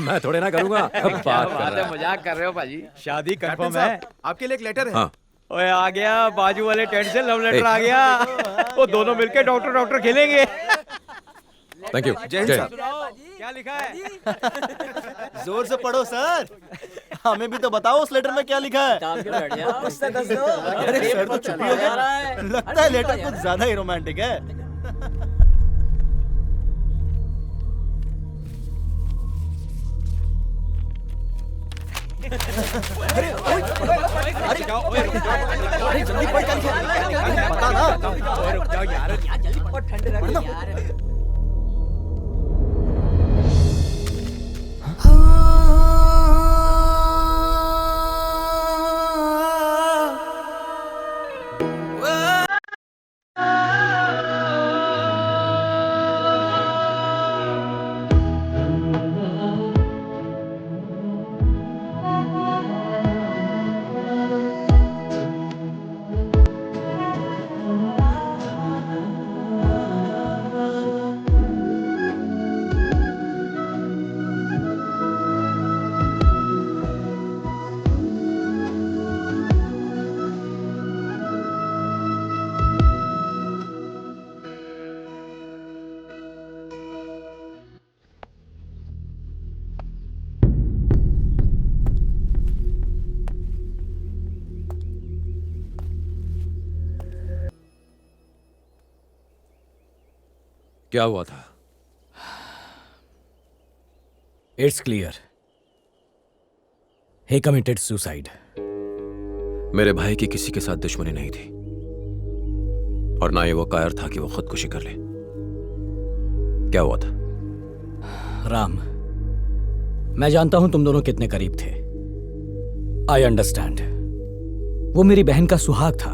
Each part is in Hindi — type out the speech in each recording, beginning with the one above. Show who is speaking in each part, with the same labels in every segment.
Speaker 1: मैं थोड़े ना करूंगा। बात कर रहा है।
Speaker 2: मजाक कर रहे हो भाजी?
Speaker 3: शादी कंफर्म है।
Speaker 4: आपके लिए एक लेटर है।
Speaker 1: हाँ।
Speaker 3: ओए आ गया बाजू वाले टेंट से लव लेटर आ गया। वो दोनों मिलके डॉक्टर डॉक्टर खेलेंगे।
Speaker 1: Thank you.
Speaker 4: जय हिंद साहब।
Speaker 3: क्या लिखा है?
Speaker 5: जोर से पढ़ो सर। हमें भी तो बताओ उस लेटर में क्या लिखा है। अरे सर तो चुप ही हो गए। लगता है लेटर कुछ ज्यादा ही रोमांटिक है। अरे जल्दी पढ़ क्या लिखा है? बता ना।
Speaker 3: रुक जाओ यार।
Speaker 1: क्या हुआ था?
Speaker 6: It's clear. He committed suicide.
Speaker 1: मेरे भाई की किसी के साथ दुश्मनी नहीं थी और ना ही वो कायर था कि वो खुदकुशी कर ले। क्या हुआ था?
Speaker 6: राम, मैं जानता हूं तुम दोनों कितने करीब थे। I understand. वो मेरी बहन का सुहाग था।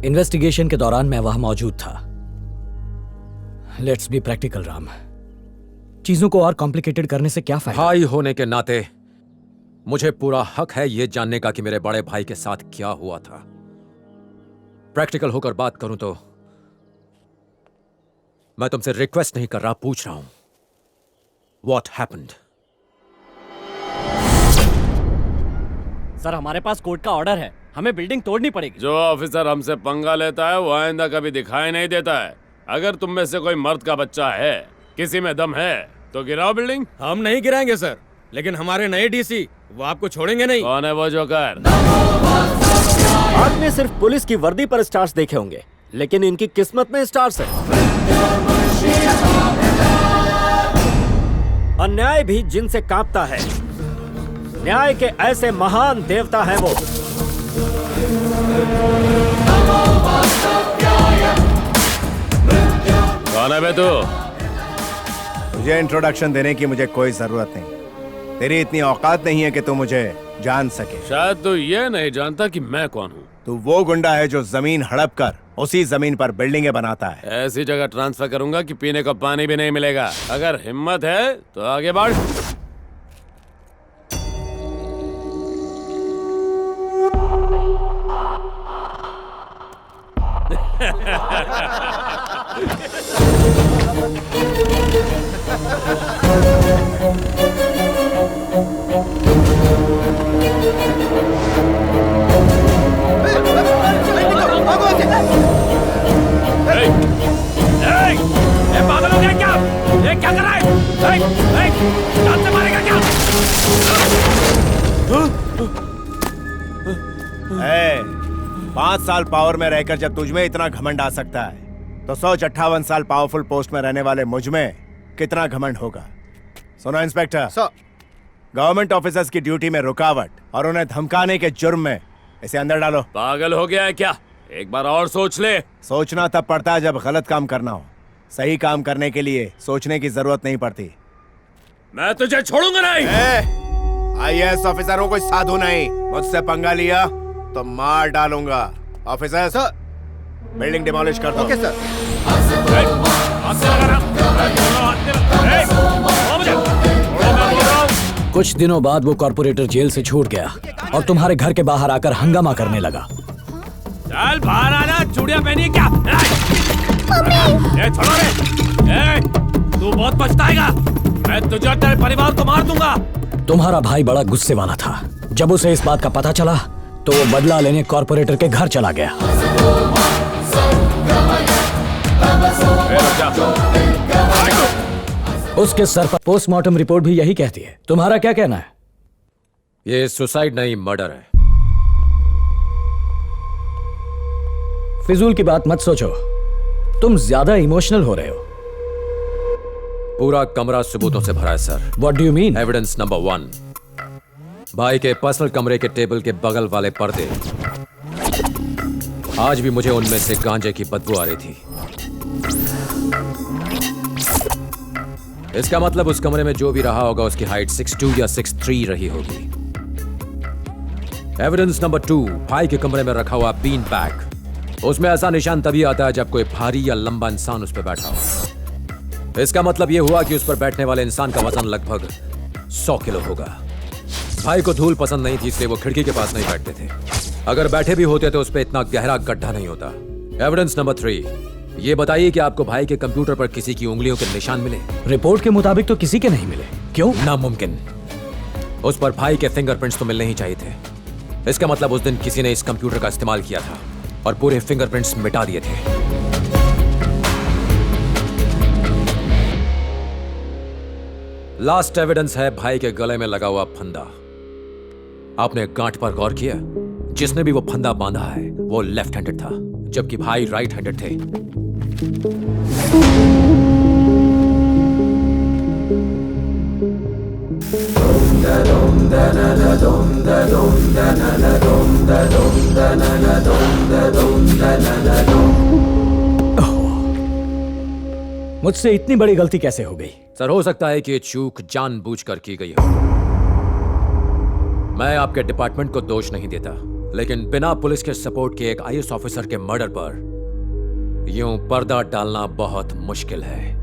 Speaker 6: इन्वेस्टिगेशन के दौरान मैं वहां मौजूद था। Let's be practical Ram. चीजों को और कॉम्प्लिकेटेड करने से क्या फायदा?
Speaker 1: भाई होने के नाते मुझे पूरा हक है ये जानने का कि मेरे बड़े भाई के साथ क्या हुआ था। प्रैक्टिकल होकर बात करूं तो मैं तुमसे रिक्वेस्ट नहीं कर रहा, पूछ रहा हूं व्हाट हैपेंड।
Speaker 7: सर हमारे पास कोर्ट का ऑर्डर है, हमें बिल्डिंग तोड़नी पड़ेगी।
Speaker 8: जो ऑफिसर हमसे पंगा लेता है वो आइंदा कभी दिखाई नहीं देता है। अगर तुम में से कोई मर्द का बच्चा है, किसी में दम है तो गिराओ बिल्डिंग।
Speaker 3: हम नहीं गिराएंगे सर, लेकिन हमारे नए डीसी वो आपको छोड़ेंगे नहीं।
Speaker 8: कौन है वो जोकर?
Speaker 5: आपने सिर्फ पुलिस की वर्दी पर स्टार्स देखे होंगे, लेकिन इनकी किस्मत में स्टार्स है। अन्याय भी जिनसे कांपता है। न्याय के ऐसे महान देवता हैं वो।
Speaker 8: कौन है बे तू?
Speaker 9: तुझे इंट्रोडक्शन देने की मुझे कोई जरूरत नहीं। तेरी इतनी औकात नहीं है कि तू मुझे जान सके।
Speaker 8: शायद तू ये नहीं जानता कि मैं कौन हूँ।
Speaker 9: तू वो गुंडा है जो जमीन हड़प कर उसी जमीन पर बिल्डिंगें बनाता है।
Speaker 8: ऐसी जगह ट्रांसफर करूंगा कि पीने को पानी भी नहीं मिलेगा। अगर हिम्मत है तो आगे बढ़।
Speaker 7: पागल हो गया क्या? ये क्या कर रहा है? जान से मारेगा क्या?
Speaker 9: 5 साल पावर में रहकर जब तुझ में इतना घमंड आ सकता है तो सोच 58 साल पावरफुल पोस्ट में रहने वाले मुझ में कितना घमंड होगा। सुनो इंस्पेक्टर, गवर्नमेंट ऑफिसर्स की ड्यूटी में रुकावट और उन्हें धमकाने के जुर्म में इसे अंदर डालो।
Speaker 8: पागल हो गया है क्या? एक बार और सोच ले।
Speaker 9: सोचना तब पड़ता है जब गलत काम करना हो। सही काम करने के लिए सोचने की जरूरत नहीं पड़ती।
Speaker 8: मैं तुझे छोड़ूंगा नहीं।
Speaker 9: IAS ऑफिसर हूँ, कोई साधु नहीं। मुझसे पंगा लिया तो मार डालूंगा। ऑफिसर सर, बिल्डिंग डिमोलिश कर दो।
Speaker 4: Okay sir.
Speaker 6: कुछ दिनों बाद वो कॉर्पोरेटर जेल से छूट गया और तुम्हारे घर के बाहर आकर हंगामा करने लगा।
Speaker 8: चल बाहर आना, चूड़ियां पहनी क्या? छोड़ो रे। तू बहुत पछताएगा।
Speaker 7: मैं तुझे और तेरे परिवार को मार दूंगा।
Speaker 6: तुम्हारा भाई बड़ा गुस्से वाला था। जब उसे इस बात का पता चला तो वो बदला लेने कॉर्पोरेटर के घर चला गया। उसके सर पर पोस्टमार्टम रिपोर्ट भी यही कहती है। तुम्हारा क्या कहना है?
Speaker 1: ये सुसाइड नहीं, मर्डर है।
Speaker 6: फिजूल की बात मत सोचो, तुम ज्यादा इमोशनल हो रहे हो।
Speaker 1: पूरा कमरा सबूतों से भरा है sir.
Speaker 6: What do you mean?
Speaker 1: Evidence number 1, भाई के पर्सनल कमरे के टेबल के बगल वाले पर्दे। आज भी मुझे उनमें से गांजे की बदबू आ रही थी। इसका मतलब उस कमरे में जो भी रहा होगा उसकी हाइट 6'2" या 6'3" रही होगी। एविडेंस नंबर 2, भाई के कमरे में रखा हुआ बीन बैग। उसमें ऐसा निशान तभी आता है जब कोई भारी या लंबा इंसान उस पर बैठा हो। इसका मतलब यह हुआ कि उस पर बैठने वाले इंसान का वजन लगभग 100 किलो होगा। भाई को धूल पसंद नहीं थी, इसलिए वो खिड़की के पास नहीं बैठते थे। अगर बैठे भी होते तो उस पर इतना गहरा गड्ढा नहीं होता। एविडेंस नंबर 3, ये बताइए कि आपको भाई के कंप्यूटर पर किसी की उंगलियों के निशान मिले?
Speaker 6: रिपोर्ट के मुताबिक तो किसी के नहीं मिले। क्यों?
Speaker 1: नामुमकिन। उस पर भाई के फिंगरप्रिंट्स तो मिलने ही चाहिए थे। इसका मतलब उस दिन किसी ने इस कंप्यूटर का इस्तेमाल किया था और पूरे फिंगरप्रिंट्स मिटा दिए थे। लास्ट एविडेंस है भाई के गले में लगा हुआ फंदा। आपने गांठ पर गौर किया? जिसने भी वो फंदा बांधा है वो लेफ्ट हैंडेड था, जबकि भाई राइट हैंडेड थे।
Speaker 6: मुझसे इतनी बड़ी गलती कैसे हो गई?
Speaker 1: सर, हो सकता है कि ये चूक जानबूझकर की गई हो। मैं आपके डिपार्टमेंट को दोष नहीं देता, लेकिन बिना पुलिस के सपोर्ट के एक IAS ऑफिसर के मर्डर पर यूं पर्दा डालना बहुत मुश्किल है।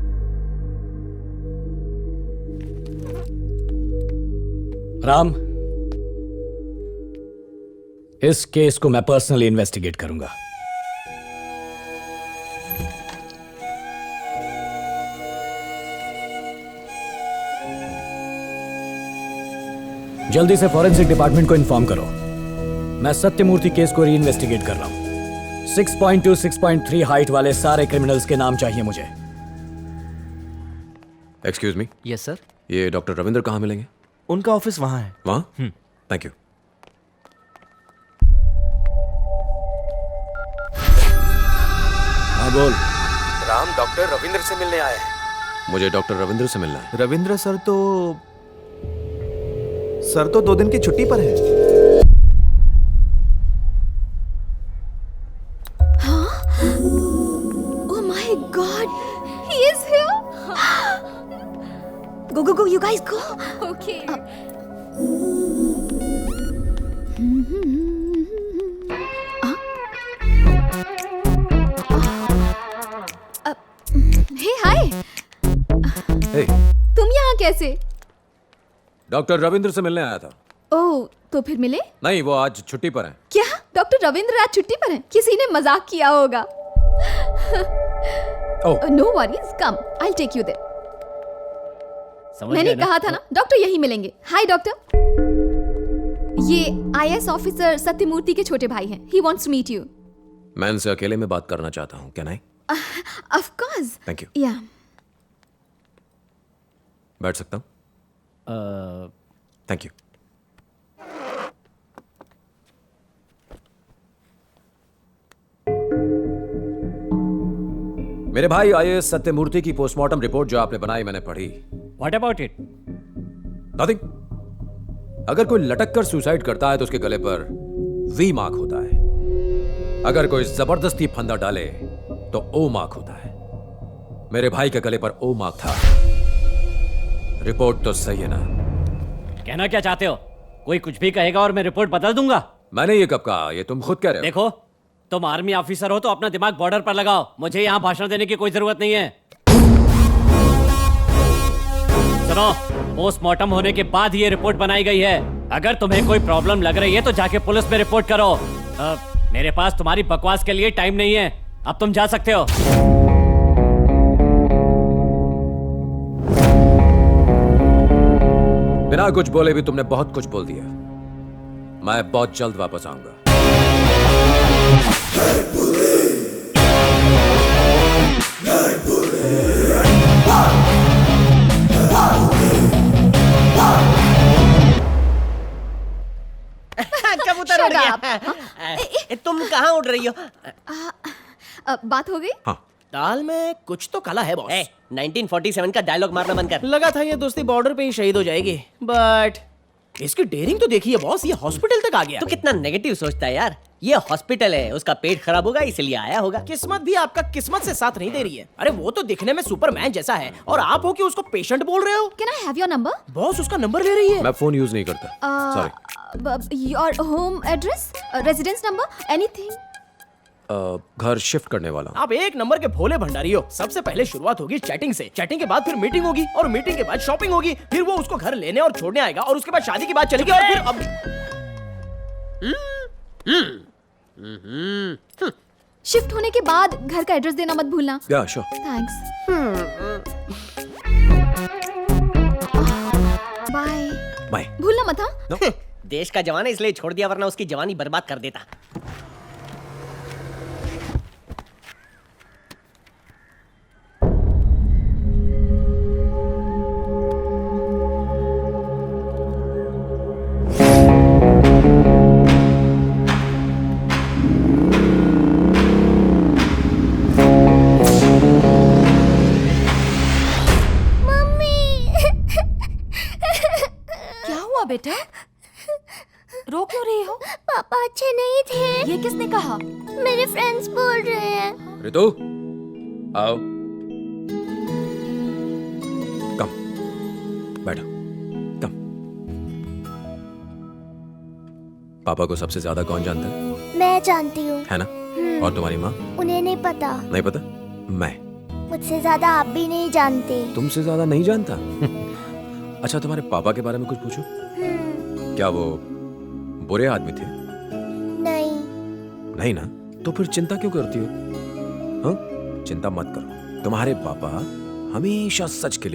Speaker 6: राम, इस केस को मैं पर्सनली इन्वेस्टिगेट करूंगा। जल्दी से फॉरेंसिक डिपार्टमेंट को इन्फॉर्म करो। मैं सत्यमूर्ति केस को री इन्वेस्टिगेट कर रहा हूं। 6.2, 6.3 हाइट वाले सारे क्रिमिनल्स के नाम चाहिए मुझे।
Speaker 1: Excuse me.
Speaker 5: Yes sir.
Speaker 1: ये डॉक्टर रविंद्र कहाँ मिलेंगे?
Speaker 5: उनका ऑफिस वहां है।
Speaker 1: वहाँ? Thank you.
Speaker 6: हाँ बोल।
Speaker 1: राम डॉक्टर रविंद्र से मिलने आए हैं। मुझे डॉक्टर रविंद्र से मिलना है।
Speaker 5: रविंद्र सर तो 2 दिन की छुट्टी पर है।
Speaker 2: Oh my God, he is here. Go, you guys go. Okay. Hey, hi.
Speaker 1: Hey,
Speaker 2: तुम यहाँ कैसे?
Speaker 1: डॉक्टर रविंद्र से मिलने आया था।
Speaker 2: ओह, तो फिर मिले?
Speaker 1: नहीं, वो आज छुट्टी पर हैं।
Speaker 2: क्या डॉक्टर रविंद्र आज छुट्टी पर हैं? किसी ने मजाक किया होगा। No worries, come, I will take you there. मैंने कहा था ना डॉक्टर यही मिलेंगे। हाय डॉक्टर, ये IAS ऑफिसर सत्यमूर्ति के छोटे भाई हैं। He wants to meet you.
Speaker 1: मैं इनसे अकेले में बात करना चाहता हूँ। Can I?
Speaker 2: Of course.
Speaker 1: Thank you.
Speaker 2: Yeah,
Speaker 1: बैठ सकता हूँ? Thank you. मेरे भाई IAS सत्यमूर्ति की पोस्टमार्टम रिपोर्ट जो आपने बनाई मैंने पढ़ी।
Speaker 7: What about it?
Speaker 1: नथिंग। अगर कोई लटक कर सुसाइड करता है तो उसके गले पर V मार्क होता है। अगर कोई जबरदस्ती फंदा डाले तो O मार्क होता है। मेरे भाई के गले पर O मार्क था। रिपोर्ट तो सही है ना?
Speaker 7: कहना क्या चाहते हो? कोई कुछ भी कहेगा और मैं रिपोर्ट बदल दूंगा।
Speaker 1: मैंने ये कब कहा? ये तुम खुद कह रहे हो।
Speaker 7: देखो, तुम आर्मी ऑफिसर हो तो अपना दिमाग बॉर्डर पर लगाओ। मुझे यहाँ भाषण देने की कोई जरूरत नहीं है। सुनो, पोस्टमार्टम होने के बाद ये रिपोर्ट बनाई गई है। अगर तुम्हें कोई प्रॉब्लम लग रही है तो जाके पुलिस में रिपोर्ट करो। मेरे पास तुम्हारी बकवास के लिए टाइम नहीं है। अब तुम जा सकते हो।
Speaker 1: बिना कुछ बोले भी तुमने बहुत कुछ बोल दिया। मैं बहुत जल्द वापस आऊंगा।
Speaker 4: कबूतर उड़
Speaker 2: Shut
Speaker 4: गया।
Speaker 2: up.
Speaker 4: तुम कहाँ उड़ रही हो?
Speaker 2: बात हो गई?
Speaker 1: हाँ,
Speaker 5: दाल में कुछ तो काला है बॉस।
Speaker 4: 1947 का डायलॉग मारना बंद कर।
Speaker 5: लगा था ये दोस्ती बॉर्डर पे ही शहीद हो जाएगी, बट इसकी डेयरिंग तो देखिए बॉस, ये हॉस्पिटल तक आ गया।
Speaker 4: तू कितना नेगेटिव सोचता है यार। ये हॉस्पिटल है, उसका पेट खराब होगा इसलिए आया होगा।
Speaker 5: किस्मत भी आपका किस्मत से साथ नहीं दे रही है। अरे वो तो दिखने में सुपरमैन जैसा है और आप हो कि उसको पेशेंट बोल रहे हो।
Speaker 2: Can I have your number?
Speaker 5: Boss उसका नंबर ले रही है।
Speaker 1: मैं फोन यूज नहीं करता। Sorry.
Speaker 2: Your home address, residence number, anything?
Speaker 1: घर शिफ्ट करने वाला हूँ।
Speaker 5: आप एक नंबर के भोले भंडारी हो। सबसे पहले शुरुआत होगी चैटिंग से, चैटिंग के बाद फिर मीटिंग होगी और मीटिंग के बाद शॉपिंग होगी, फिर वो उसको घर लेने और छोड़ने आएगा और उसके बाद शादी की बात चलेगी और फिर अब
Speaker 2: शिफ्ट होने के बाद घर का एड्रेस देना मत भूलना।
Speaker 1: या श्योर।
Speaker 2: थैंक्स। बाय।
Speaker 1: बाय।
Speaker 2: भूलना मत हाँ।
Speaker 4: देश का जवान है इसलिए छोड़ दिया, वरना उसकी जवानी बर्बाद कर देता।
Speaker 2: क्या हुआ बेटा? रो क्यों रही हो?
Speaker 10: पापा अच्छे नहीं थे।
Speaker 2: ये किसने कहा?
Speaker 10: मेरे फ्रेंड्स बोल रहे हैं।
Speaker 1: रितु, आओ। कम, बैठो। कम। पापा को सबसे ज्यादा कौन जानता है?
Speaker 10: मैं जानती हूँ।
Speaker 1: है ना? और तुम्हारी माँ?
Speaker 10: उन्हें नहीं पता।
Speaker 1: नहीं पता? मैं
Speaker 10: मुझसे ज्यादा आप भी नहीं जानते।
Speaker 1: तुमसे ज्यादा नहीं जानता। अच्छा, तुम्हारे पापा के बारे में कुछ पूछूं? क्या वो बुरे आदमी थे?
Speaker 10: नहीं।
Speaker 1: नहीं ना? तो फिर चिंता क्यों करती हो? हाँ? चिंता मत करो, तुम्हारे पापा हमेशा सच के लिए